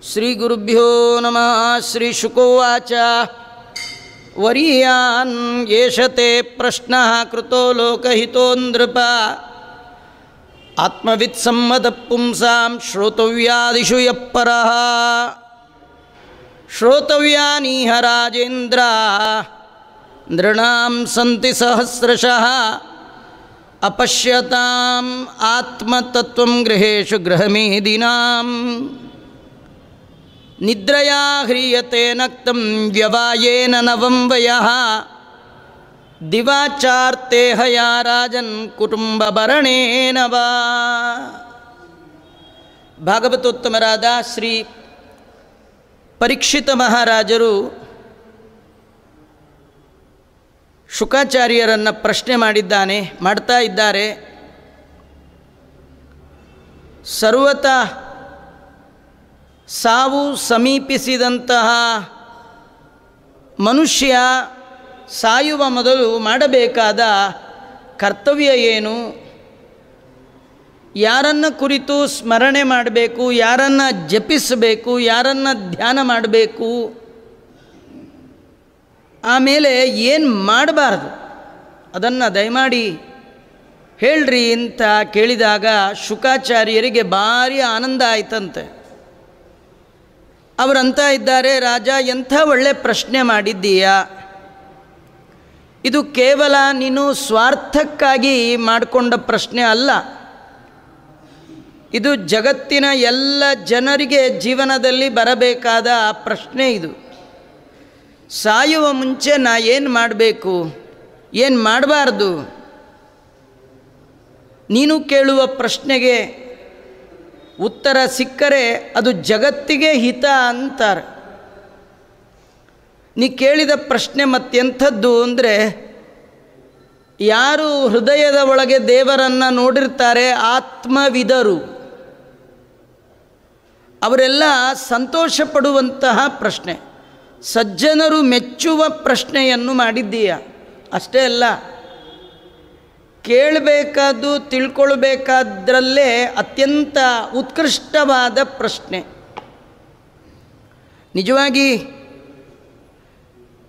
ಶ್ರೀಗುರುಭ್ಯೋ ನಮಃ. ಶ್ರೀಶುಕೋವಾಚ ವರೀಯಾನ್ ಯೇಷತೆ ಪ್ರಶ್ನಃ ಕೃತೋ ಲೋಕಹಿತೋ ನೃಪ ಆತ್ಮವಿತ್ ಸಮ್ಮತ ಪುಂಸಾಂ ಶ್ರೋತವ್ಯಾದಿಷು ಯಃ ಪರಃ ಶ್ರೋತವ್ಯಾನೀಹ ರಾಜೇಂದ್ರ ನೃಣಾಂ ಸಂತಿ ಸಹಸ್ರಶಃ ಅಪಶ್ಯತಾಂ ಆತ್ಮತತ್ವಂ ಗೃಹೇಷು ಗೃಹಮೇದಿನಾಂ ನಿದ್ರಯಾ ಹ್ರಿಯತೆ ನಕ್ತಂ ವ್ಯವಾಯೇನ ನವಂ ವಯಃ ದಿವಾಚಾರ್ತೆ ಹಯಾ ರಾಜನ್ ಕುಟುಂಬಭರಣೇನ ವಾ. ಭಾಗವತೋತ್ತಮರಾದ ಶ್ರೀ ಪರೀಕ್ಷಿತ ಮಹಾರಾಜರು ಶುಕಾಚಾರ್ಯರನ್ನು ಪ್ರಶ್ನೆ ಮಾಡ್ತಾ ಇದ್ದಾರೆ. ಸರ್ವತಃ ಸಾವು ಸಮೀಪಿಸಿದಂತಹ ಮನುಷ್ಯ ಸಾಯುವ ಮೊದಲು ಮಾಡಬೇಕಾದ ಕರ್ತವ್ಯ ಏನು, ಯಾರನ್ನು ಕುರಿತು ಸ್ಮರಣೆ ಮಾಡಬೇಕು, ಯಾರನ್ನು ಜಪಿಸಬೇಕು, ಯಾರನ್ನು ಧ್ಯಾನ ಮಾಡಬೇಕು, ಆಮೇಲೆ ಏನು ಮಾಡಬಾರ್ದು ಅದನ್ನು ದಯಮಾಡಿ ಹೇಳ್ರಿ ಅಂತ ಕೇಳಿದಾಗ ಶುಕಾಚಾರ್ಯರಿಗೆ ಭಾರಿ ಆನಂದ ಆಯ್ತಂತೆ. ಅವರಂತ ಇದ್ದಾರೆ, ರಾಜ ಎಂಥ ಒಳ್ಳೆ ಪ್ರಶ್ನೆ ಮಾಡಿದ್ದೀಯಾ, ಇದು ಕೇವಲ ನೀನು ಸ್ವಾರ್ಥಕ್ಕಾಗಿ ಮಾಡಿಕೊಂಡ ಪ್ರಶ್ನೆ ಅಲ್ಲ, ಇದು ಜಗತ್ತಿನ ಎಲ್ಲ ಜನರಿಗೆ ಜೀವನದಲ್ಲಿ ಬರಬೇಕಾದ ಪ್ರಶ್ನೆ. ಇದು ಸಾಯುವ ಮುಂಚೆ ನಾ ಏನು ಮಾಡಬೇಕು, ಏನು ಮಾಡಬಾರ್ದು, ನೀನು ಕೇಳುವ ಪ್ರಶ್ನೆಗೆ ಉತ್ತರ ಸಿಕ್ಕರೆ ಅದು ಜಗತ್ತಿಗೆ ಹಿತ ಅಂತಾರೆ. ನೀ ಕೇಳಿದ ಪ್ರಶ್ನೆ ಮತ್ತೆಂಥದ್ದು ಅಂದರೆ, ಯಾರು ಹೃದಯದ ಒಳಗೆ ದೇವರನ್ನು ನೋಡಿರ್ತಾರೆ ಆತ್ಮವಿದರು ಅವರೆಲ್ಲ ಸಂತೋಷ ಪಡುವಂತಹ ಪ್ರಶ್ನೆ, ಸಜ್ಜನರು ಮೆಚ್ಚುವ ಪ್ರಶ್ನೆಯನ್ನು ಮಾಡಿದ್ದೀಯ. ಅಷ್ಟೇ ಅಲ್ಲ, ಕೇಳಬೇಕಾದ್ದು ತಿಳ್ಕೊಳ್ಬೇಕಾದ್ರಲ್ಲೇ ಅತ್ಯಂತ ಉತ್ಕೃಷ್ಟವಾದ ಪ್ರಶ್ನೆ. ನಿಜವಾಗಿ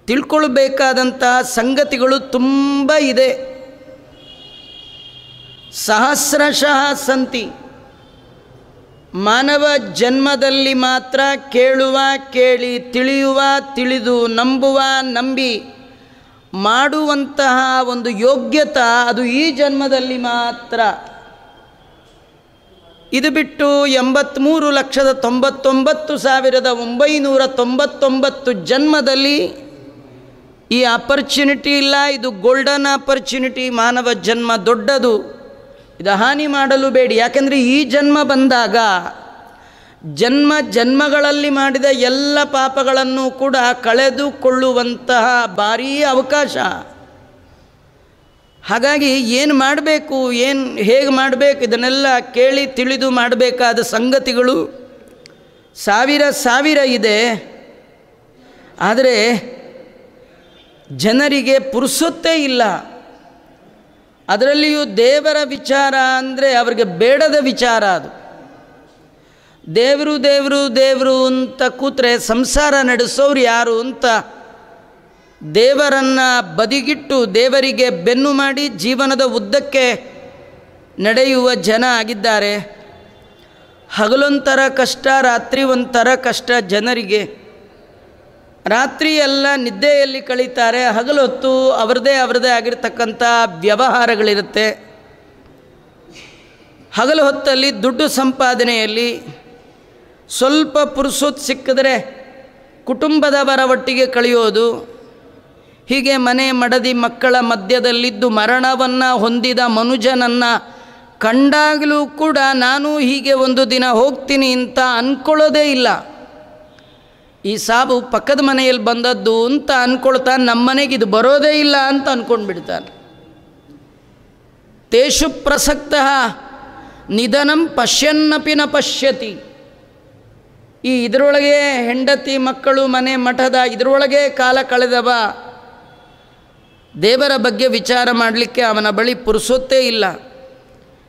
ತಿಳ್ಕೊಳ್ಬೇಕಾದಂತಹ ಸಂಗತಿಗಳು ತುಂಬ ಇದೆ. ಸಹಸ್ರಶಃ ಸಂತಿ. ಮಾನವ ಜನ್ಮದಲ್ಲಿ ಮಾತ್ರ ಕೇಳುವ ಕೇಳಿ, ತಿಳಿಯುವ ತಿಳಿದು, ನಂಬುವ ನಂಬಿ ಮಾಡುವಂತಹ ಒಂದು ಯೋಗ್ಯತೆ ಅದು ಈ ಜನ್ಮದಲ್ಲಿ ಮಾತ್ರ. ಇದು ಬಿಟ್ಟು 83,99,999 ಜನ್ಮದಲ್ಲಿ ಈ ಆಪರ್ಚುನಿಟಿ ಇಲ್ಲ. ಇದು ಗೋಲ್ಡನ್ ಆಪರ್ಚುನಿಟಿ. ಮಾನವ ಜನ್ಮ ದೊಡ್ಡದು, ಇದು ಹಾನಿ ಮಾಡಲು ಬೇಡಿ. ಯಾಕೆಂದರೆ ಈ ಜನ್ಮ ಬಂದಾಗ ಜನ್ಮಗಳಲ್ಲಿ ಮಾಡಿದ ಎಲ್ಲ ಪಾಪಗಳನ್ನು ಕೂಡ ಕಳೆದುಕೊಳ್ಳುವಂತಹ ಭಾರೀ ಅವಕಾಶ. ಹಾಗಾಗಿ ಏನು ಮಾಡಬೇಕು, ಹೇಗೆ ಮಾಡಬೇಕು, ಇದನ್ನೆಲ್ಲ ಕೇಳಿ ತಿಳಿದು ಮಾಡಬೇಕಾದ ಸಂಗತಿಗಳು ಸಾವಿರ ಇದೆ. ಆದರೆ ಜನರಿಗೆ ಪುರುಸೊತ್ತೇ ಇಲ್ಲ. ಅದರಲ್ಲಿಯೂ ದೇವರ ವಿಚಾರ ಅಂದರೆ ಅವರಿಗೆ ಬೇಡದ ವಿಚಾರ. ಅದು ದೇವರು ದೇವರು ದೇವರು ಅಂತ ಕೂತ್ರೆ ಸಂಸಾರ ನಡೆಸೋರು ಯಾರು ಅಂತ ದೇವರನ್ನು ಬದಿಗಿಟ್ಟು ದೇವರಿಗೆ ಬೆನ್ನು ಮಾಡಿ ಜೀವನದ ಉದ್ದಕ್ಕೆ ನಡೆಯುವ ಜನ ಆಗಿದ್ದಾರೆ. ಹಗಲೊಂಥರ ಕಷ್ಟ, ರಾತ್ರಿ ಒಂಥರ ಕಷ್ಟ ಜನರಿಗೆ. ರಾತ್ರಿ ಎಲ್ಲ ನಿದ್ದೆಯಲ್ಲಿ ಕಳೀತಾರೆ, ಹಗಲು ಹೊತ್ತು ಅವರದೇ ಆಗಿರ್ತಕ್ಕಂಥ ವ್ಯವಹಾರಗಳಿರುತ್ತೆ. ಹಗಲು ಹೊತ್ತಲ್ಲಿ ದುಡ್ಡು ಸಂಪಾದನೆಯಲ್ಲಿ ಸ್ವಲ್ಪ ಪುರುಸೊತ್ತು ಸಿಕ್ಕಿದ್ರೆ ಕುಟುಂಬದವರ ಒಟ್ಟಿಗೆ ಕಳೆಯೋದು. ಹೀಗೆ ಮನೆ ಮಡದಿ ಮಕ್ಕಳ ಮಧ್ಯದಲ್ಲಿದ್ದು ಮರಣವನ್ನು ಹೊಂದಿದ ಮನುಜನನ್ನು ಕಂಡಾಗಲೂ ಕೂಡ ನಾನು ಹೀಗೆ ಒಂದು ದಿನ ಹೋಗ್ತೀನಿ ಅಂತ ಅಂದ್ಕೊಳ್ಳೋದೇ ಇಲ್ಲ. ಈ ಸಾವು ಪಕ್ಕದ ಮನೆಯಲ್ಲಿ ಬಂದದ್ದು ಅಂತ ಅಂದ್ಕೊಳ್ತಾ ನಮ್ಮ ಮನೆಗೆ ಇದು ಬರೋದೇ ಇಲ್ಲ ಅಂತ ಅಂದ್ಕೊಂಡ್ಬಿಡ್ತಾನೆ. ತೇಷು ಪ್ರಸಕ್ತಃ ನಿಧನಂ ಪಶ್ಯನ್ನಪಿ ನ ಪಶ್ಯತಿ. ಇದರೊಳಗೆ ಹೆಂಡತಿ ಮಕ್ಕಳು ಮನೆ ಮಠದ ಇದರೊಳಗೆ ಕಾಲ ಕಳೆದವ ದೇವರ ಬಗ್ಗೆ ವಿಚಾರ ಮಾಡಲಿಕ್ಕೆ ಅವನ ಬಳಿ ಪುರುಸೊತ್ತೇ ಇಲ್ಲ.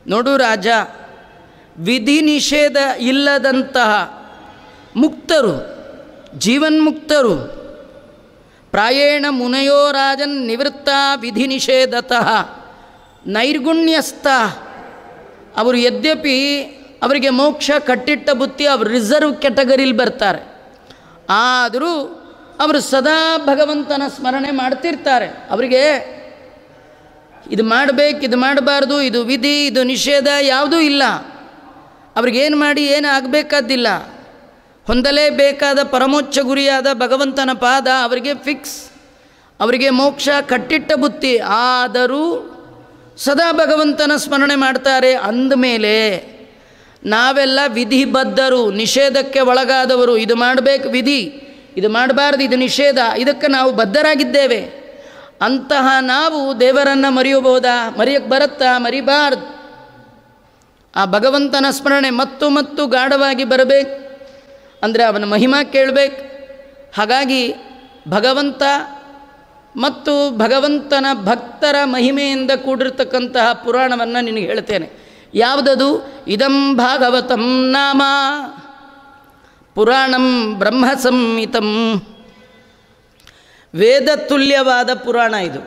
ನೋಡು ರಾಜ, ವಿಧಿ ನಿಷೇಧ ಇಲ್ಲದಂತಹ ಮುಕ್ತರು, ಜೀವನ್ಮುಕ್ತರು. ಪ್ರಾಯೇಣ ಮುನಯೋ ರಾಜನ್ ನಿವೃತ್ತ ವಿಧಿ ನಿಷೇಧತಃ ನೈರ್ಗುಣ್ಯಸ್ಥ. ಅವರು ಯದ್ಯಪಿ ಅವರಿಗೆ ಮೋಕ್ಷ ಕಟ್ಟಿಟ್ಟ ಬುತ್ತಿ, ಅವರು ರಿಸರ್ವ್ ಕ್ಯಾಟಗರಿಲಿ ಬರ್ತಾರೆ, ಆದರೂ ಅವರು ಸದಾ ಭಗವಂತನ ಸ್ಮರಣೆ ಮಾಡ್ತಿರ್ತಾರೆ. ಅವರಿಗೆ ಇದು ಮಾಡಬೇಕು, ಇದು ಮಾಡಬಾರ್ದು, ಇದು ವಿಧಿ, ಇದು ನಿಷೇಧ ಯಾವುದೂ ಇಲ್ಲ. ಅವ್ರಿಗೇನು ಮಾಡಿ ಏನು ಆಗಬೇಕಾದ್ದಿಲ್ಲ. ಹೊಂದಲೇಬೇಕಾದ ಪರಮೋಚ್ಚ ಗುರಿಯಾದ ಭಗವಂತನ ಪಾದ ಅವರಿಗೆ ಫಿಕ್ಸ್. ಅವರಿಗೆ ಮೋಕ್ಷ ಕಟ್ಟಿಟ್ಟ ಬುತ್ತಿ, ಆದರೂ ಸದಾ ಭಗವಂತನ ಸ್ಮರಣೆ ಮಾಡ್ತಾರೆ. ಅಂದಮೇಲೆ ನಾವೆಲ್ಲ ವಿಧಿಬದ್ಧರು, ನಿಷೇಧಕ್ಕೆ ಒಳಗಾದವರು. ಇದು ಮಾಡಬೇಕು ವಿಧಿ, ಇದು ಮಾಡಬಾರ್ದು, ಇದು ನಿಷೇಧ, ಇದಕ್ಕೆ ನಾವು ಬದ್ಧರಾಗಿದ್ದೇವೆ. ಅಂತಹ ನಾವು ದೇವರನ್ನು ಮರೆಯಬಹುದಾ? ಮರೆಯಕ್ಕೆ ಬರುತ್ತಾ? ಮರಿಬಾರ್ದು. ಆ ಭಗವಂತನ ಸ್ಮರಣೆ ಮತ್ತು ಮತ್ತು ಗಾಢವಾಗಿ ಬರಬೇಕು ಅಂದರೆ ಅವನ ಮಹಿಮಾ ಕೇಳಬೇಕು. ಹಾಗಾಗಿ ಭಗವಂತ ಮತ್ತು ಭಗವಂತನ ಭಕ್ತರ ಮಹಿಮೆಯಿಂದ ಕೂಡಿರ್ತಕ್ಕಂತಹ ಪುರಾಣವನ್ನು ನಿನಗೆ ಹೇಳ್ತೇನೆ. ಯಾವುದದು? ಇದಂ ಭಾಗವತಂ ನಾಮ ಪುರಾಣಂ ಬ್ರಹ್ಮ ಸಂಹಿತಂ. ವೇದ ತುಲ್ಯವಾದ ಪುರಾಣ ಇದು.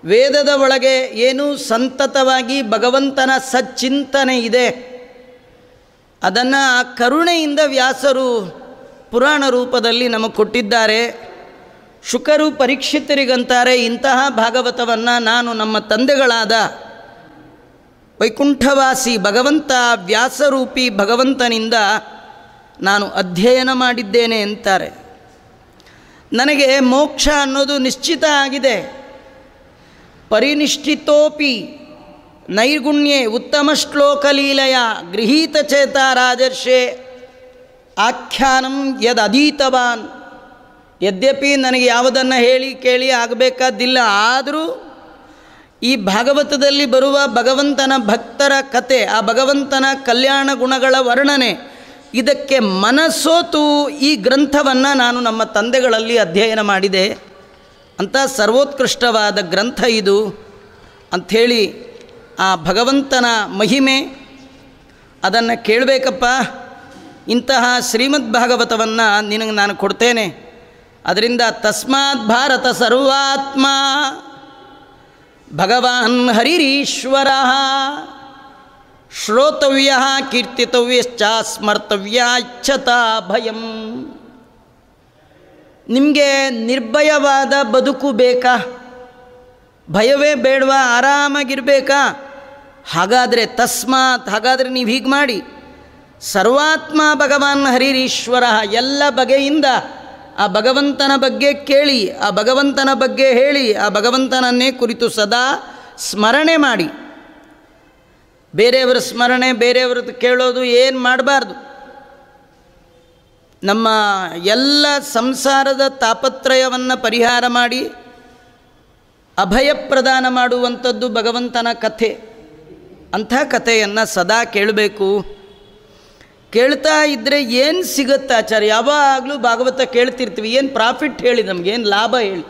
ವೇದದ ಒಳಗೆ ಏನು ಸಂತತವಾಗಿ ಭಗವಂತನ ಸಚ್ಚಿಂತನೆ ಇದೆ, ಅದನ್ನು ಆ ಕರುಣೆಯಿಂದ ವ್ಯಾಸರು ಪುರಾಣ ರೂಪದಲ್ಲಿ ನಮಗೆ ಕೊಟ್ಟಿದ್ದಾರೆ. ಶುಕರು ಪರೀಕ್ಷಿತರಿಗಂತಾರೆ, ಇಂತಹ ಭಾಗವತವನ್ನು ನಾನು ನಮ್ಮ ತಂದೆಗಳಾದ ವೈಕುಂಠವಾಸಿ ಭಗವಂತ ವ್ಯಾಸರೂಪಿ ಭಗವಂತನಿಂದ ನಾನು ಅಧ್ಯಯನ ಮಾಡಿದ್ದೇನೆ ಅಂತಾರೆ. ನನಗೆ ಮೋಕ್ಷ ಅನ್ನೋದು ನಿಶ್ಚಿತ ಆಗಿದೆ. ಪರಿನಿಷ್ಠಿತೋಪಿ ನೈರ್ಗುಣ್ಯೆ ಉತ್ತಮ ಶ್ಲೋಕಲೀಲೆಯ ಗೃಹೀತಚೇತ ರಾಜರ್ಷೆ ಆಖ್ಯಾನಂ ಯದಧೀತವಾನ್. ಯದ್ಯಪಿ ನನಗೆ ಯಾವುದನ್ನು ಹೇಳಿ ಕೇಳಿ ಆಗಬೇಕಾದ್ದಿಲ್ಲ, ಆದರೂ ಈ ಭಾಗವತದಲ್ಲಿ ಬರುವ ಭಗವಂತನ ಭಕ್ತರ ಕತೆ, ಆ ಭಗವಂತನ ಕಲ್ಯಾಣ ಗುಣಗಳ ವರ್ಣನೆ, ಇದಕ್ಕೆ ಮನಸೋತು ಈ ಗ್ರಂಥವನ್ನು ನಾನು ನಮ್ಮ ತಂದೆಗಳಲ್ಲಿ ಅಧ್ಯಯನ ಮಾಡಿದೆ. ಅಂಥ ಸರ್ವೋತ್ಕೃಷ್ಟವಾದ ಗ್ರಂಥ ಇದು ಅಂಥೇಳಿ ಆ ಭಗವಂತನ ಮಹಿಮೆ ಅದನ್ನು ಕೇಳಬೇಕಪ್ಪ. ಇಂತಹ ಶ್ರೀಮದ್ ಭಾಗವತವನ್ನು ನಿನಗೆ ನಾನು ಕೊಡ್ತೇನೆ. ಅದರಿಂದ ತಸ್ಮಾತ್ ಭಾರತ ಸರ್ವಾತ್ಮ ಭಗವಾನ್ ಹರಿರೀಶ್ವರ ಶ್ರೋತವ್ಯ ಕೀರ್ತಿತವ್ಯಶ್ಚ ಸ್ಮರ್ತವ್ಯಾಚ್ಛತಾ ಭಯಂ. ನಿಮಗೆ ನಿರ್ಭಯವಾದ ಬದುಕು ಬೇಕಾ? ಭಯವೇ ಬೇಡವಾ? ಆರಾಮಾಗಿರಬೇಕಾ? ಹಾಗಾದರೆ ತಸ್ಮಾತ್, ಹಾಗಾದರೆ ನೀವು ಹೀಗೆ ಮಾಡಿ, ಸರ್ವಾತ್ಮ ಭಗವಾನ್ ಹರಿರೀಶ್ವರ, ಎಲ್ಲ ಬಗೆಯಿಂದ ಆ ಭಗವಂತನ ಬಗ್ಗೆ ಕೇಳಿ, ಆ ಭಗವಂತನ ಬಗ್ಗೆ ಹೇಳಿ, ಆ ಭಗವಂತನನ್ನೇ ಕುರಿತು ಸದಾ ಸ್ಮರಣೆ ಮಾಡಿ. ಬೇರೆಯವರ ಸ್ಮರಣೆ, ಬೇರೆಯವ್ರದ್ದು ಕೇಳೋದು ಏನು ಮಾಡಬಾರ್ದು. ನಮ್ಮ ಎಲ್ಲ ಸಂಸಾರದ ತಾಪತ್ರಯವನ್ನು ಪರಿಹಾರ ಮಾಡಿ ಅಭಯ ಪ್ರದಾನ ಮಾಡುವಂಥದ್ದು ಭಗವಂತನ ಕಥೆ. ಅಂಥ ಕಥೆಯನ್ನು ಸದಾ ಕೇಳಬೇಕು. ಕೇಳ್ತಾ ಇದ್ದರೆ ಏನು ಸಿಗುತ್ತೆ ಆಚಾರ್ಯ? ಯಾವಾಗಲೂ ಭಾಗವತ ಕೇಳ್ತಿರ್ತೀವಿ, ಏನು ಪ್ರಾಫಿಟ್ ಹೇಳಿ, ನಮಗೇನು ಲಾಭ ಹೇಳಿ?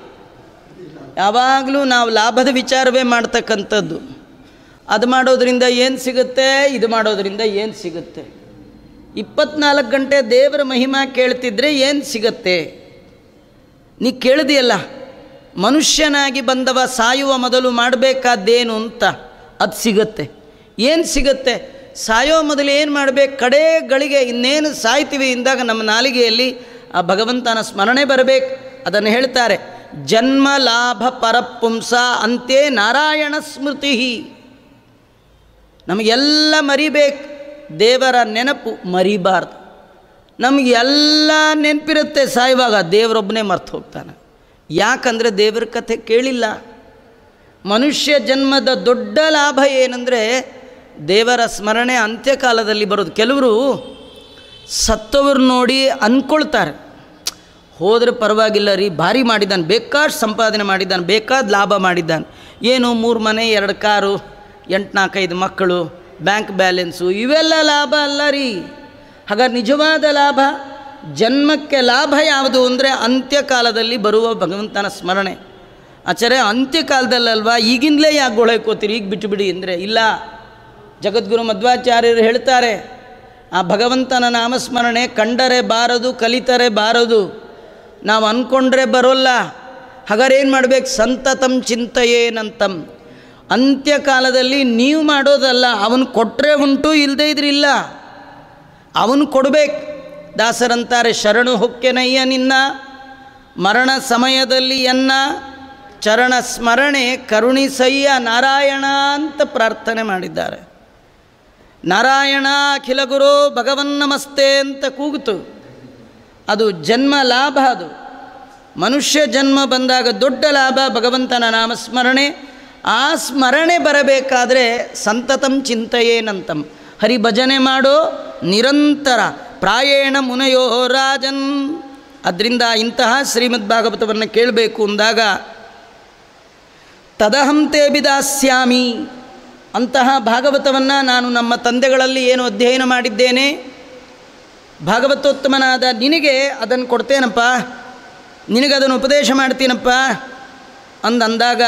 ಯಾವಾಗಲೂ ನಾವು ಲಾಭದ ವಿಚಾರವೇ ಮಾಡ್ತಕ್ಕಂಥದ್ದು. ಅದು ಮಾಡೋದರಿಂದ ಏನು ಸಿಗುತ್ತೆ, ಇದು ಮಾಡೋದರಿಂದ ಏನು ಸಿಗುತ್ತೆ? 24 ಗಂಟೆ ದೇವರ ಮಹಿಮಾ ಕೇಳ್ತಿದ್ರೆ ಏನು ಸಿಗತ್ತೆ? ನೀ ಕೇಳಿದೆಯಲ್ಲ, ಮನುಷ್ಯನಾಗಿ ಬಂದವ ಸಾಯುವ ಮೊದಲು ಮಾಡಬೇಕಾದ್ದೇನು ಅಂತ, ಅದು ಸಿಗತ್ತೆ. ಏನು ಸಿಗತ್ತೆ? ಸಾಯೋ ಮೊದಲು ಏನು ಮಾಡಬೇಕು? ಕಡೇ ಗಳಿಗೆ ಇನ್ನೇನು ಸಾಯ್ತೀವಿ ಇಂದಾಗ ನಮ್ಮ ನಾಲಿಗೆಯಲ್ಲಿ ಆ ಭಗವಂತನ ಸ್ಮರಣೆ ಬರಬೇಕು. ಅದನ್ನು ಹೇಳ್ತಾರೆ, ಜನ್ಮ ಲಾಭ ಪರಪುಂಸ ಅಂತೆ ನಾರಾಯಣ ಸ್ಮೃತಿ. ನಮಗೆಲ್ಲ ಮರಿಬೇಕು, ದೇವರ ನೆನಪು ಮರಿಬಾರ್ದು. ನಮಗೆಲ್ಲ ನೆನಪಿರುತ್ತೆ, ಸಾಯುವಾಗ ದೇವರೊಬ್ಬನೇ ಮರ್ತು ಹೋಗ್ತಾನೆ. ಯಾಕಂದರೆ ದೇವರ ಕಥೆ ಕೇಳಿಲ್ಲ. ಮನುಷ್ಯ ಜನ್ಮದ ದೊಡ್ಡ ಲಾಭ ಏನಂದರೆ ದೇವರ ಸ್ಮರಣೆ ಅಂತ್ಯಕಾಲದಲ್ಲಿ ಬರೋದು. ಕೆಲವರು ಸತ್ತವರು ನೋಡಿ ಅಂದ್ಕೊಳ್ತಾರೆ, ಹೋದರೆ ಪರವಾಗಿಲ್ಲ ರೀ, ಭಾರಿ ಮಾಡಿದ್ದಾನೆ, ಬೇಕಾದ ಸಂಪಾದನೆ ಮಾಡಿದ್ದಾನೆ, ಬೇಕಾದ ಲಾಭ ಮಾಡಿದ್ದಾನೆ, ಏನು 3 ಮನೆ 2 ಕಾರು 8-4-5 ಮಕ್ಕಳು, ಬ್ಯಾಂಕ್ ಬ್ಯಾಲೆನ್ಸು, ಇವೆಲ್ಲ ಲಾಭ ಅಲ್ಲ ರೀ. ಹಾಗಾದ್ರೆ ನಿಜವಾದ ಲಾಭ, ಜನ್ಮಕ್ಕೆ ಲಾಭ ಯಾವುದು ಅಂದರೆ ಅಂತ್ಯಕಾಲದಲ್ಲಿ ಬರುವ ಭಗವಂತನ ಸ್ಮರಣೆ. ಆಚಾರ್ಯ ಅಂತ್ಯಕಾಲದಲ್ಲಲ್ವಾ, ಈಗಿಂದಲೇ ಯಾಕೆ ಗೊಳಕೋತೀರಿ, ಈಗ ಬಿಟ್ಟುಬಿಡಿ ಅಂದರೆ ಇಲ್ಲ. ಜಗದ್ಗುರು ಮಧ್ವಾಚಾರ್ಯರು ಹೇಳ್ತಾರೆ, ಆ ಭಗವಂತನ ನಾಮಸ್ಮರಣೆ ಕಂಡರೆ ಬಾರದು, ಕಲಿತರೆ ಬಾರದು, ನಾವು ಅಂದ್ಕೊಂಡ್ರೆ ಬರೋಲ್ಲ. ಹಾಗಾದ್ರೆ ಏನು ಮಾಡಬೇಕು? ಸಂತತಂ ಚಿಂತೆಯೇನಂತಂ. ಅಂತ್ಯಕಾಲದಲ್ಲಿ ನೀವು ಮಾಡೋದಲ್ಲ, ಅವನು ಕೊಟ್ಟರೆ ಉಂಟು, ಇಲ್ಲದೇ ಇದ್ರಿಲ್ಲ. ಅವನು ಕೊಡಬೇಕು. ದಾಸರಂತಾರೆ, ಶರಣು ಹೊಕ್ಕೆನಯ್ಯ ನಿನ್ನ ಮರಣ ಸಮಯದಲ್ಲಿ ಎನ್ನ ಚರಣ ಸ್ಮರಣೆ ಕರುಣಿಸಯ್ಯ ನಾರಾಯಣ ಅಂತ ಪ್ರಾರ್ಥನೆ ಮಾಡಿದ್ದಾರೆ. ನಾರಾಯಣ ಅಖಿಲ ಗುರು ಭಗವನ್ ನಮಸ್ತೆ ಅಂತ ಕೂಗುತು. ಅದು ಜನ್ಮ ಲಾಭ. ಅದು ಮನುಷ್ಯ ಜನ್ಮ ಬಂದಾಗ ದೊಡ್ಡ ಲಾಭ ಭಗವಂತನ ನಾಮಸ್ಮರಣೆ. ಆ ಸ್ಮರಣೆ ಬರಬೇಕಾದ್ರೆ ಸಂತತಂ ಚಿಂತೆಯೇನಂತಂ, ಹರಿಭಜನೆ ಮಾಡೋ ನಿರಂತರ. ಪ್ರಾಯೇಣ ಮುನಯೋ ರಾಜನ್. ಅದರಿಂದ ಇಂತಹ ಶ್ರೀಮದ್ ಭಾಗವತವನ್ನು ಕೇಳಬೇಕು ಅಂದಾಗ ತದಹಂ ತೇ ಬಿದಾಸ್ಯಾಮಿ, ಅಂತಹ ಭಾಗವತವನ್ನು ನಾನು ನಮ್ಮ ತಂದೆಗಳಲ್ಲಿ ಏನು ಅಧ್ಯಯನ ಮಾಡಿದ್ದೇನೆ, ಭಾಗವತೋತ್ತಮನಾದ ನಿನಗೆ ಅದನ್ನು ಕೊಡ್ತೇನಪ್ಪ, ನಿನಗದನ್ನು ಉಪದೇಶ ಮಾಡ್ತೀನಪ್ಪ ಅಂದಾಗ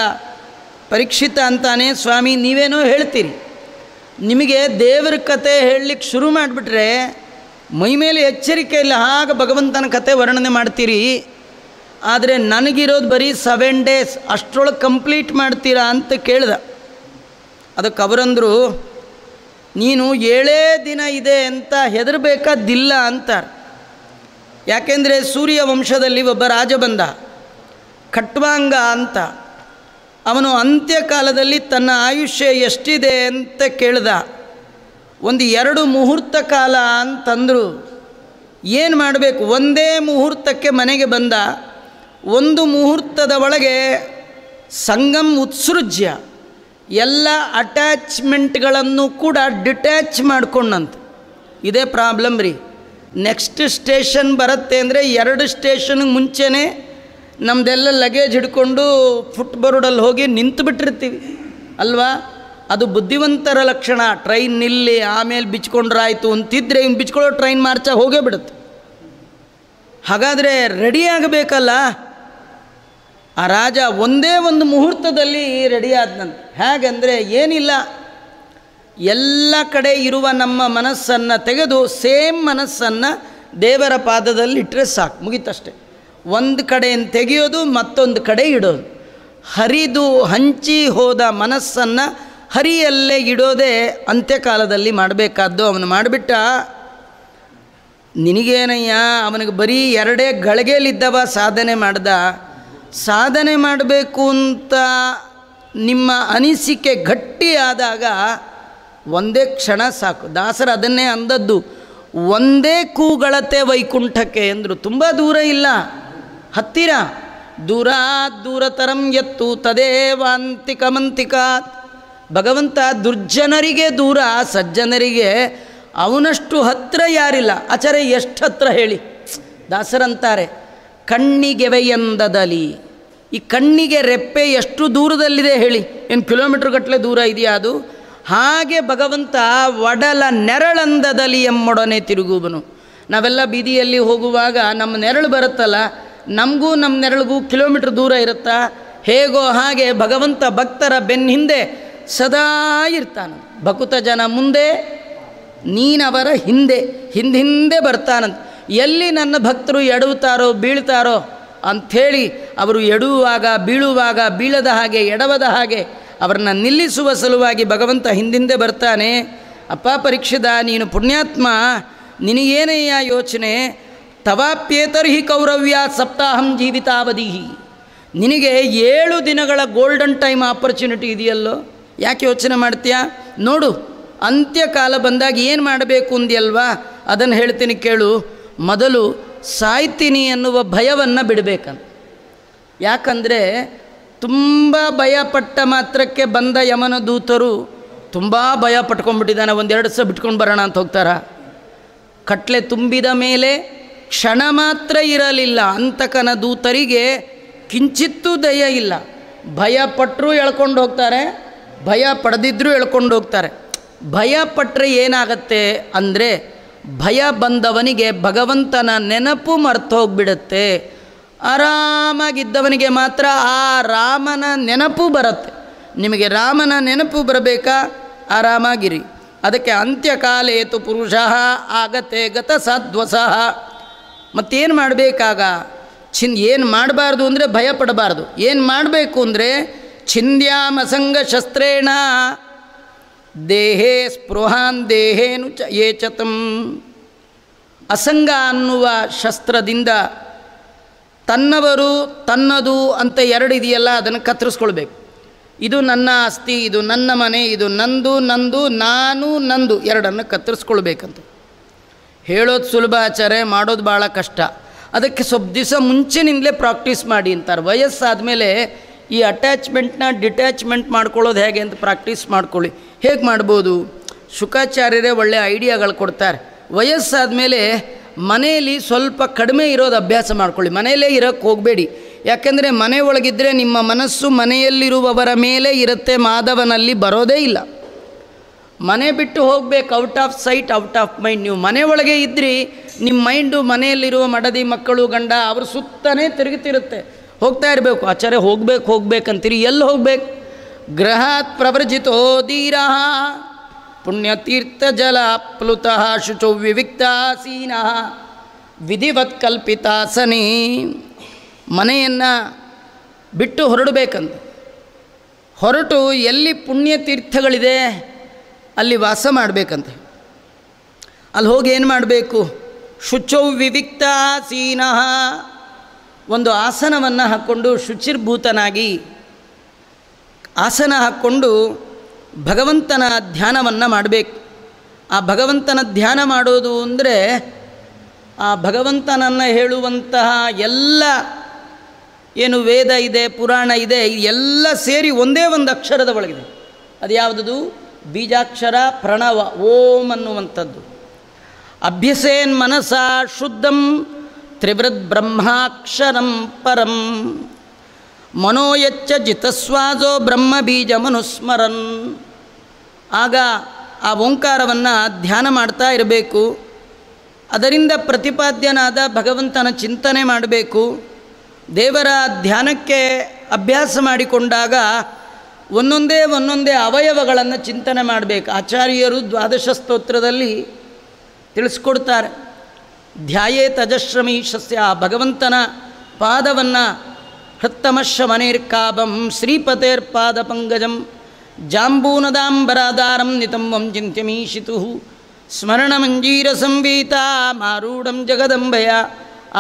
ಪರೀಕ್ಷಿತ ಅಂತಾನೆ, ಸ್ವಾಮಿ ನೀವೇನೋ ಹೇಳ್ತೀರಿ, ನಿಮಗೆ ದೇವರ ಕತೆ ಹೇಳಲಿಕ್ಕೆ ಶುರು ಮಾಡಿಬಿಟ್ರೆ ಮೈಮೇಲೆ ಎಚ್ಚರಿಕೆ ಇಲ್ಲ, ಆಗ ಭಗವಂತನ ಕತೆ ವರ್ಣನೆ ಮಾಡ್ತೀರಿ. ಆದರೆ ನನಗಿರೋದು ಬರೀ 7 days, ಅಷ್ಟರೊಳಗೆ ಕಂಪ್ಲೀಟ್ ಮಾಡ್ತೀರಾ ಅಂತ ಕೇಳ್ದ. ಅದಕ್ಕೆ ಅವರಂದರು, ನೀನು 7 ದಿನ ಇದೆ ಅಂತ ಹೆದರಬೇಕಾದಿಲ್ಲ ಅಂತಾರೆ. ಯಾಕೆಂದರೆ ಸೂರ್ಯ ವಂಶದಲ್ಲಿ ಒಬ್ಬ ರಾಜ ಬಂದ, ಖಟ್ವಾಂಗ ಅಂತ. ಅವನು ಅಂತ್ಯಕಾಲದಲ್ಲಿ ತನ್ನ ಆಯುಷ್ಯ ಎಷ್ಟಿದೆ ಅಂತ ಕೇಳ್ದ. 2 ಮುಹೂರ್ತ ಕಾಲ ಅಂತಂದರು. ಏನು ಮಾಡಬೇಕು? ಒಂದೇ ಮುಹೂರ್ತಕ್ಕೆ ಮನೆಗೆ ಬಂದ. 1 ಮುಹೂರ್ತದ ಒಳಗೆ ಸಂಗಮ್ ಉತ್ಸೃಜ್ಯ ಎಲ್ಲ ಅಟ್ಯಾಚ್ಮೆಂಟ್ಗಳನ್ನು ಕೂಡ ಡಿಟ್ಯಾಚ್ ಮಾಡ್ಕೊಂಡಂತ. ಇದೇ ಪ್ರಾಬ್ಲಮ್ ರೀ. ನೆಕ್ಸ್ಟ್ ಸ್ಟೇಷನ್ ಬರುತ್ತೆ ಅಂದರೆ 2 ಸ್ಟೇಷನ್ಗೆ ಮುಂಚೆನೇ ನಮ್ಮದೆಲ್ಲ ಲಗೇಜ್ ಹಿಡ್ಕೊಂಡು ಫುಟ್ಬೋರ್ಡಲ್ಲಿ ಹೋಗಿ ನಿಂತು ಬಿಟ್ಟಿರ್ತೀವಿ ಅಲ್ವಾ? ಅದು ಬುದ್ಧಿವಂತರ ಲಕ್ಷಣ. ಟ್ರೈನ್ ನಿಲ್ಲಿ ಆಮೇಲೆ ಬಿಚ್ಕೊಂಡ್ರಾಯ್ತು ಅಂತಿದ್ರೆ ಇನ್ನು ಬಿಚ್ಕೊಳ್ಳೋ ಟ್ರೈನ್ ಮಾರ್ಚ ಹೋಗೇ ಬಿಡುತ್ತೆ. ಹಾಗಾದರೆ ರೆಡಿ ಆಗಬೇಕಲ್ಲ. ಆ ರಾಜ ಒಂದೇ ಒಂದು ಮುಹೂರ್ತದಲ್ಲಿ ರೆಡಿ ಆದನಂತೆ. ಹೇಗೆಂದರೆ ಏನಿಲ್ಲ, ಎಲ್ಲ ಕಡೆ ಇರುವ ನಮ್ಮ ಮನಸ್ಸನ್ನು ತೆಗೆದು ಸೇಮ್ ಮನಸ್ಸನ್ನು ದೇವರ ಪಾದದಲ್ಲಿ ಇಟ್ಟರೆ ಸಾಕು, ಮುಗಿತಷ್ಟೆ. ಒಂದು ಕಡೆಯನ್ನು ತೆಗೆಯೋದು, ಮತ್ತೊಂದು ಕಡೆ ಇಡೋದು. ಹರಿದು ಹಂಚಿ ಹೋದ ಮನಸ್ಸನ್ನು ಹರಿಯಲ್ಲೇ ಇಡೋದೇ ಅಂತ್ಯಕಾಲದಲ್ಲಿ ಮಾಡಬೇಕಾದ್ದು. ಅವನು ಮಾಡಿಬಿಟ್ಟ. ನಿನಗೇನಯ್ಯ, ಅವನಿಗೆ ಬರೀ 2 ಗಳಿಗೆಯಲ್ಲಿದ್ದವ ಸಾಧನೆ ಮಾಡ್ದ. ಸಾಧನೆ ಮಾಡಬೇಕು ಅಂತ ನಿಮ್ಮ ಅನಿಸಿಕೆ ಗಟ್ಟಿಯಾದಾಗ ಒಂದೇ ಕ್ಷಣ ಸಾಕು. ದಾಸರು ಅದನ್ನೇ ಅಂದದ್ದು, ಒಂದೇ ಕೂಗಳತೆ ವೈಕುಂಠಕ್ಕೆ ಎಂದರು. ತುಂಬ ದೂರ ಇಲ್ಲ, ಹತ್ತಿರ. ದೂರತರಂ ಎತ್ತು ತದೇವಾಂತಿಕಮಂತಿಕಾತ್. ಭಗವಂತ ದುರ್ಜನರಿಗೆ ದೂರ, ಸಜ್ಜನರಿಗೆ ಅವನಷ್ಟು ಹತ್ತಿರ ಯಾರಿಲ್ಲ. ಆಚಾರ್ಯ ಎಷ್ಟು ಹತ್ತಿರ ಹೇಳಿ? ದಾಸರಂತಾರೆ, ಕಣ್ಣಿಗೆವೆಯಂದದಲ್ಲಿ. ಈ ಕಣ್ಣಿಗೆ ರೆಪ್ಪೆ ಎಷ್ಟು ದೂರದಲ್ಲಿದೆ ಹೇಳಿ? ಏನು ಕಿಲೋಮೀಟ್ರ್ ಗಟ್ಟಲೆ ದೂರ ಇದೆಯಾ ಅದು? ಹಾಗೆ ಭಗವಂತ ಒಡಲ ನೆರಳಂದದಲ್ಲಿ ಎಮ್ಮೊಡನೆ ತಿರುಗುವನು. ನಾವೆಲ್ಲ ಬೀದಿಯಲ್ಲಿ ಹೋಗುವಾಗ ನಮ್ಮ ನೆರಳು ಬರುತ್ತಲ್ಲ, ನಮಗೂ ನಮ್ಮ ನೆರಳಿಗೂ ಕಿಲೋಮೀಟ್ರ್ ದೂರ ಇರುತ್ತಾ? ಹೇಗೋ ಹಾಗೆ ಭಗವಂತ ಭಕ್ತರ ಬೆನ್ನ ಹಿಂದೆ ಸದಾ ಇರ್ತಾನಂತ. ಭಕುತ ಜನ ಮುಂದೆ, ನೀನವರ ಹಿಂದೆ, ಹಿಂದೆ ಬರ್ತಾನಂತ. ಎಲ್ಲಿ ನನ್ನ ಭಕ್ತರು ಎಡವುತ್ತಾರೋ ಬೀಳ್ತಾರೋ ಅಂಥೇಳಿ ಅವರು ಎಡುವಾಗ ಬೀಳುವಾಗ ಬೀಳದ ಹಾಗೆ ಎಡವದ ಹಾಗೆ ಅವರನ್ನು ನಿಲ್ಲಿಸುವ ಸಲುವಾಗಿ ಭಗವಂತ ಹಿಂದಿಂದೆ ಬರ್ತಾನೆ. ಅಪ್ಪ ಪರೀಕ್ಷಿತ, ನೀನು ಪುಣ್ಯಾತ್ಮ, ನಿನಗೇನಯ್ಯ ಯೋಚನೆ? ತವಾಪ್ಯೇತರ್ಹಿ ಕೌರವ್ಯ ಸಪ್ತಾಹಂ ಜೀವಿತಾವಧಿ. ನಿನಗೆ 7 ದಿನಗಳ ಗೋಲ್ಡನ್ ಟೈಮ್ ಆಪರ್ಚುನಿಟಿ ಇದೆಯಲ್ಲೋ, ಯಾಕೆ ಯೋಚನೆ ಮಾಡ್ತೀಯಾ? ನೋಡು, ಅಂತ್ಯಕಾಲ ಬಂದಾಗ ಏನು ಮಾಡಬೇಕು ಅಂದ್ಯಲ್ವಾ? ಅದನ್ನು ಹೇಳ್ತೀನಿ ಕೇಳು. ಮೊದಲು ಸಾಯ್ತೀನಿ ಎನ್ನುವ ಭಯವನ್ನು ಬಿಡಬೇಕಂತ. ಯಾಕಂದರೆ ತುಂಬ ಭಯಪಟ್ಟ ಮಾತ್ರಕ್ಕೆ ಬಂದ ಯಮನ ದೂತರು ತುಂಬ ಭಯ ಪಟ್ಕೊಂಡ್ಬಿಟ್ಟಿದ್ದಾನೆ, 1-2 ದಿವಸ ಬಿಟ್ಕೊಂಡು ಬರೋಣ ಅಂತ ಹೋಗ್ತಾರ. ಕಟ್ಲೆ ತುಂಬಿದ ಮೇಲೆ ಕ್ಷಣ ಮಾತ್ರ ಇರಲಿಲ್ಲ. ಅಂತಕನ ದೂತರಿಗೆ ಕಿಂಚಿತ್ತೂ ದಯ ಇಲ್ಲ. ಭಯಪಟ್ಟರೂ ಎಳ್ಕೊಂಡು ಹೋಗ್ತಾರೆ, ಭಯ ಪಡೆದಿದ್ದರೂ ಎಳ್ಕೊಂಡು ಹೋಗ್ತಾರೆ. ಭಯ ಪಟ್ಟರೆ ಏನಾಗತ್ತೆ ಅಂದರೆ, ಭಯ ಬಂದವನಿಗೆ ಭಗವಂತನ ನೆನಪು ಮರ್ತು ಹೋಗಿಬಿಡುತ್ತೆ. ಆರಾಮಾಗಿದ್ದವನಿಗೆ ಮಾತ್ರ ಆ ರಾಮನ ನೆನಪು ಬರುತ್ತೆ. ನಿಮಗೆ ರಾಮನ ನೆನಪು ಬರಬೇಕಾ? ಆರಾಮಾಗಿರಿ. ಅದಕ್ಕೆ ಅಂತ್ಯಕಾಲೇತು ಪುರುಷ ಆಗತೆ ಗತ ಸಾಧ್ವಸಃ. ಮತ್ತೇನು ಮಾಡಬೇಕಾಗ ಏನು ಮಾಡಬಾರ್ದು ಅಂದರೆ ಭಯಪಡಬಾರ್ದು. ಏನು ಮಾಡಬೇಕು ಅಂದರೆ ಛಿಂದ್ಯಾಮಸಂಗ ಶಸ್ತ್ರೇಣ ದೇಹೇ ಸ್ಪೃಹಾನ್ ದೇಹೇನು ಚ ಏಚತಂ. ಅಸಂಗ ಅನ್ನುವ ಶಸ್ತ್ರದಿಂದ ತನ್ನವರು ತನ್ನದು ಅಂತ ಎರಡು ಇದೆಯಲ್ಲ, ಅದನ್ನು ಕತ್ತರಿಸ್ಕೊಳ್ಬೇಕು. ಇದು ನನ್ನ ಆಸ್ತಿ, ಇದು ನನ್ನ ಮನೆ, ಇದು ನಂದು, ನಾನು ನಂದು ಎರಡನ್ನು ಕತ್ತರಿಸ್ಕೊಳ್ಬೇಕಂತ ಹೇಳೋದು ಸುಲಭ ಆಚಾರ್ಯ, ಮಾಡೋದು ಭಾಳ ಕಷ್ಟ. ಅದಕ್ಕೆ ಸ್ವಲ್ಪ ದಿವಸ ಮುಂಚೆನಿಂದಲೇ ಪ್ರಾಕ್ಟೀಸ್ ಮಾಡಿ ಅಂತಾರೆ. ವಯಸ್ಸಾದ ಮೇಲೆ ಈ ಅಟ್ಯಾಚ್ಮೆಂಟ್ನ ಡಿಟ್ಯಾಚ್ಮೆಂಟ್ ಮಾಡ್ಕೊಳ್ಳೋದು ಹೇಗೆ ಅಂತ ಪ್ರಾಕ್ಟೀಸ್ ಮಾಡ್ಕೊಳ್ಳಿ. ಹೇಗೆ ಮಾಡ್ಬೋದು? ಶುಕಾಚಾರ್ಯರೇ ಒಳ್ಳೆಯ ಐಡಿಯಾಗಳು ಕೊಡ್ತಾರೆ. ವಯಸ್ಸಾದ ಮೇಲೆ ಮನೆಯಲ್ಲಿ ಸ್ವಲ್ಪ ಕಡಿಮೆ ಇರೋದು ಅಭ್ಯಾಸ ಮಾಡ್ಕೊಳ್ಳಿ. ಮನೆಯಲ್ಲೇ ಇರೋಕ್ಕೆ ಹೋಗಬೇಡಿ. ಯಾಕೆಂದರೆ ಮನೆ ಒಳಗಿದ್ದರೆ ನಿಮ್ಮ ಮನಸ್ಸು ಮನೆಯಲ್ಲಿರುವವರ ಮೇಲೆ ಇರುತ್ತೆ, ಮಾಧವನಲ್ಲಿ ಬರೋದೇ ಇಲ್ಲ. ಮನೆ ಬಿಟ್ಟು ಹೋಗಬೇಕು, out off site out of mind. ನೀವು ಮನೆ ಒಳಗೆ ಇದ್ದರೆ ನಿಮ್ಮ ಮೈಂಡು ಮನೆಯಲ್ಲಿರುವ ಮಡದಿ ಮಕ್ಕಳು ಗಂಡ ಅವ್ರ ಸುತ್ತನೇ ತಿರುಗುತ್ತಿರುತ್ತೆ. ಹೋಗ್ತಾ ಇರಬೇಕು. ಆಚಾರ್ಯ ಹೋಗ್ಬೇಕಂತೀರಿ, ಎಲ್ಲಿ ಹೋಗ್ಬೇಕು? ಗೃಹಾತ್ ಪ್ರವ್ರಜಿತೋ ಧೀರ ಪುಣ್ಯತೀರ್ಥ ಜಲ ಪ್ಲುತಃ ಶುಚೌ ವಿವಿಕ್ತಾಸೀನಃ ವಿಧಿವತ್ ಕಲ್ಪಿತಾಸನೇ. ಮನೆಯನ್ನು ಬಿಟ್ಟು ಹೊರಡಬೇಕಂತ ಹೊರಟು ಎಲ್ಲಿ ಪುಣ್ಯತೀರ್ಥಗಳಿದೆ ಅಲ್ಲಿ ವಾಸ ಮಾಡಬೇಕಂತೆ. ಅಲ್ಲಿ ಹೋಗಿ ಏನು ಮಾಡಬೇಕು? ಶುಚೌ ವಿವಿಕ್ತಾಸೀನಃ, ಒಂದು ಆಸನವನ್ನು ಹಾಕ್ಕೊಂಡು ಶುಚಿರ್ಭೂತನಾಗಿ ಆಸನ ಹಾಕ್ಕೊಂಡು ಭಗವಂತನ ಧ್ಯಾನವನ್ನು ಮಾಡಬೇಕು. ಆ ಭಗವಂತನ ಧ್ಯಾನ ಮಾಡೋದು ಅಂದರೆ ಆ ಭಗವಂತನನ್ನು ಹೇಳುವಂತಹ ಎಲ್ಲ ಏನು ವೇದ ಇದೆ, ಪುರಾಣ ಇದೆ, ಎಲ್ಲ ಸೇರಿ ಒಂದೇ ಒಂದು ಅಕ್ಷರದ ಒಳಗಿದೆ. ಅದು ಯಾವುದದು? ಬೀಜಾಕ್ಷರ ಪ್ರಣವ, ಓಂ ಅನ್ನುವಂಥದ್ದು. ಅಭ್ಯಸೇನ್ ಮನಸ ಶುದ್ಧಂ ತ್ರಿವೃದ್ ಬ್ರಹ್ಮಾಕ್ಷರಂ ಪರಂ ಮನೋಯಚ್ಚ ಜಿತಸ್ವಾಜೋ ಬ್ರಹ್ಮ ಬೀಜ ಮನುಸ್ಮರನ್. ಆಗ ಆ ಓಂಕಾರವನ್ನು ಧ್ಯಾನ ಮಾಡ್ತಾ ಇರಬೇಕು. ಅದರಿಂದ ಪ್ರತಿಪಾದ್ಯನಾದ ಭಗವಂತನ ಚಿಂತನೆ ಮಾಡಬೇಕು. ದೇವರ ಧ್ಯಾನಕ್ಕೆ ಅಭ್ಯಾಸ ಮಾಡಿಕೊಂಡಾಗ ಒಂದೊಂದೇ ಅವಯವಗಳನ್ನು ಚಿಂತನೆ ಮಾಡಬೇಕು. ಆಚಾರ್ಯರು ದ್ವಾದಶ ಸ್ತೋತ್ರದಲ್ಲಿ ತಿಳಿಸ್ಕೊಡ್ತಾರೆ. ಧ್ಯಾಯೇ ತಜಶ್ರಮೀಶಸ್ಯ, ಭಗವಂತನ ಪಾದವನ್ನು ಹೃತ್ತಮಶಮನೇರ್ಕಾಭಂ ಶ್ರೀಪತೇರ್ಪಾದ ಪಂಗಜಂ ಜಾಂಬೂನದಾಂಬರಾಧಾರಂ ನಿತಂಬಂ ಚಿಂತ್ಯಮೀಶಿತು ಸ್ಮರಣ ಮಂಜೀರ ಸಂವೀತ ಮಾರೂಢಂ ಜಗದಂಬೆಯ.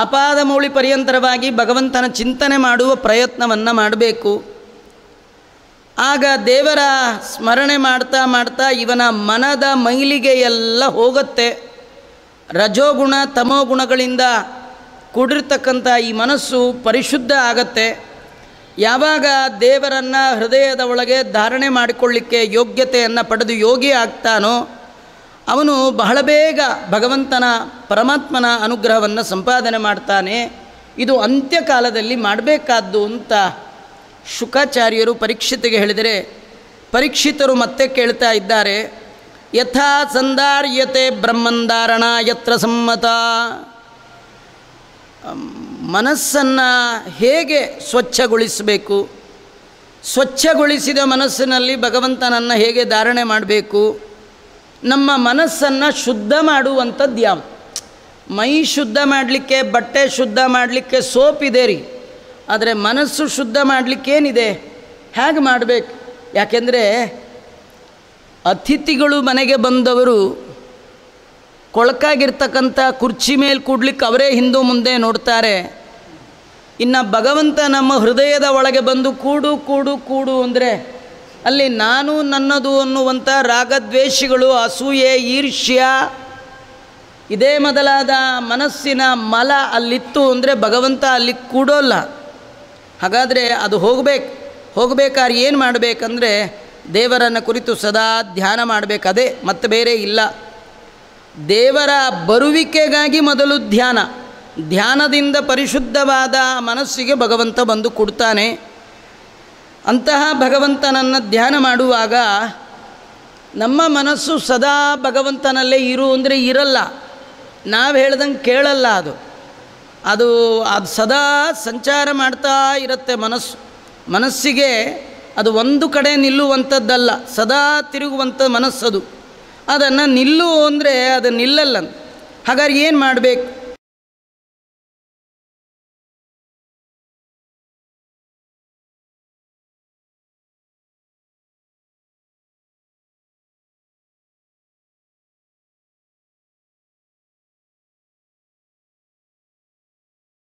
ಅಪಾದಮೌಳಿ ಪರ್ಯಂತರವಾಗಿ ಭಗವಂತನ ಚಿಂತನೆ ಮಾಡುವ ಪ್ರಯತ್ನವನ್ನು ಮಾಡಬೇಕು. ಆಗ ದೇವರ ಸ್ಮರಣೆ ಮಾಡ್ತಾ ಮಾಡ್ತಾ ಇವನ ಮನದ ಮೈಲಿಗೆ ಎಲ್ಲ ಹೋಗುತ್ತೆ. ರಜೋಗುಣ ತಮೋಗುಣಗಳಿಂದ ಕೂಡಿರ್ತಕ್ಕಂಥ ಈ ಮನಸ್ಸು ಪರಿಶುದ್ಧ ಆಗತ್ತೆ. ಯಾವಾಗ ದೇವರನ್ನು ಹೃದಯದ ಒಳಗೆ ಧಾರಣೆ ಮಾಡಿಕೊಳ್ಳಿಕ್ಕೆ ಯೋಗ್ಯತೆಯನ್ನು ಪಡೆದು ಯೋಗಿ ಆಗ್ತಾನೋ ಅವನು ಬಹಳ ಬೇಗ ಭಗವಂತನ ಪರಮಾತ್ಮನ ಅನುಗ್ರಹವನ್ನು ಸಂಪಾದನೆ ಮಾಡ್ತಾನೆ. ಇದು ಅಂತ್ಯಕಾಲದಲ್ಲಿ ಮಾಡಬೇಕಾದ್ದು ಅಂತ ಶುಕಾಚಾರ್ಯರು ಪರೀಕ್ಷಿತಿಗೆ ಹೇಳಿದರೆ, ಪರೀಕ್ಷಿತರು ಮತ್ತೆ ಕೇಳ್ತಾ ಇದ್ದಾರೆ, ಯಥಾ ಸಂಧಾರ್ಯತೆ ಬ್ರಹ್ಮಂಧಾರಣ ಯತ್ರ ಸಮ್ಮತ. ಮನಸ್ಸನ್ನು ಹೇಗೆ ಸ್ವಚ್ಛಗೊಳಿಸಬೇಕು? ಸ್ವಚ್ಛಗೊಳಿಸಿದ ಮನಸ್ಸಿನಲ್ಲಿ ಭಗವಂತನನ್ನು ಹೇಗೆ ಧಾರಣೆ ಮಾಡಬೇಕು? ನಮ್ಮ ಮನಸ್ಸನ್ನು ಶುದ್ಧ ಮಾಡುವಂಥದ್ದು ಯಾವುದು? ಮೈ ಶುದ್ಧ ಮಾಡಲಿಕ್ಕೆ, ಬಟ್ಟೆ ಶುದ್ಧ ಮಾಡಲಿಕ್ಕೆ ಸೋಪ್ ಇದೆ ರೀ, ಆದರೆ ಮನಸ್ಸು ಶುದ್ಧ ಮಾಡಲಿಕ್ಕೇನಿದೆ? ಹೇಗೆ ಮಾಡಬೇಕು? ಯಾಕೆಂದರೆ ಅತಿಥಿಗಳು ಮನೆಗೆ ಬಂದವರು ಕೊಳಕಾಗಿರ್ತಕ್ಕಂಥ ಕುರ್ಚಿ ಮೇಲೆ ಕೂಡ್ಲಿಕ್ಕೆ ಅವರೇ ಹಿಂದೆ ಮುಂದೆ ನೋಡ್ತಾರೆ. ಇನ್ನು ಭಗವಂತ ನಮ್ಮ ಹೃದಯದ ಒಳಗೆ ಬಂದು ಕೂಡು ಕೂಡು ಕೂಡು ಅಂದರೆ ಅಲ್ಲಿ ನಾನು ನನ್ನದು ಅನ್ನುವಂಥ ರಾಗದ್ವೇಷಗಳು, ಅಸೂಯೆ, ಈರ್ಷ್ಯ ಇದೇ ಮೊದಲಾದ ಮನಸ್ಸಿನ ಮಲ ಅಲ್ಲಿತ್ತು ಅಂದರೆ ಭಗವಂತ ಅಲ್ಲಿ ಕೂಡೋಲ್ಲ. ಹಾಗಾದರೆ ಅದು ಹೋಗಬೇಕಾದ್ರೆ ಏನು ಮಾಡಬೇಕಂದ್ರೆ ದೇವರನ್ನು ಕುರಿತು ಸದಾ ಧ್ಯಾನ ಮಾಡಬೇಕು. ಅದೇ ಮತ್ತೆ ಬೇರೆ ಇಲ್ಲ. ದೇವರ ಬರುವಿಕೆಗಾಗಿ ಮೊದಲು ಧ್ಯಾನದಿಂದ ಪರಿಶುದ್ಧವಾದ ಮನಸ್ಸಿಗೆ ಭಗವಂತ ಬಂದು ಕೊಡ್ತಾನೆ. ಅಂತಹ ಭಗವಂತನನ್ನು ಧ್ಯಾನ ಮಾಡುವಾಗ ನಮ್ಮ ಮನಸ್ಸು ಸದಾ ಭಗವಂತನಲ್ಲೇ ಇರು ಅಂದರೆ ಇರಲ್ಲ, ನಾವು ಹೇಳ್ದಂಗೆ ಕೇಳಲ್ಲ. ಅದು ಸದಾ ಸಂಚಾರ ಮಾಡ್ತಾ ಇರುತ್ತೆ. ಮನಸ್ಸಿಗೆ ಅದು ಒಂದು ಕಡೆ ನಿಲ್ಲುವಂಥದ್ದಲ್ಲ, ಸದಾ ತಿರುಗುವಂಥ ಮನಸ್ಸದು. ಅದನ್ನು ನಿಲ್ಲು ಅಂದರೆ ಅದು ನಿಲ್ಲಲ್ಲ. ಹಾಗಾದ್ರೆ ಏನು ಮಾಡಬೇಕು?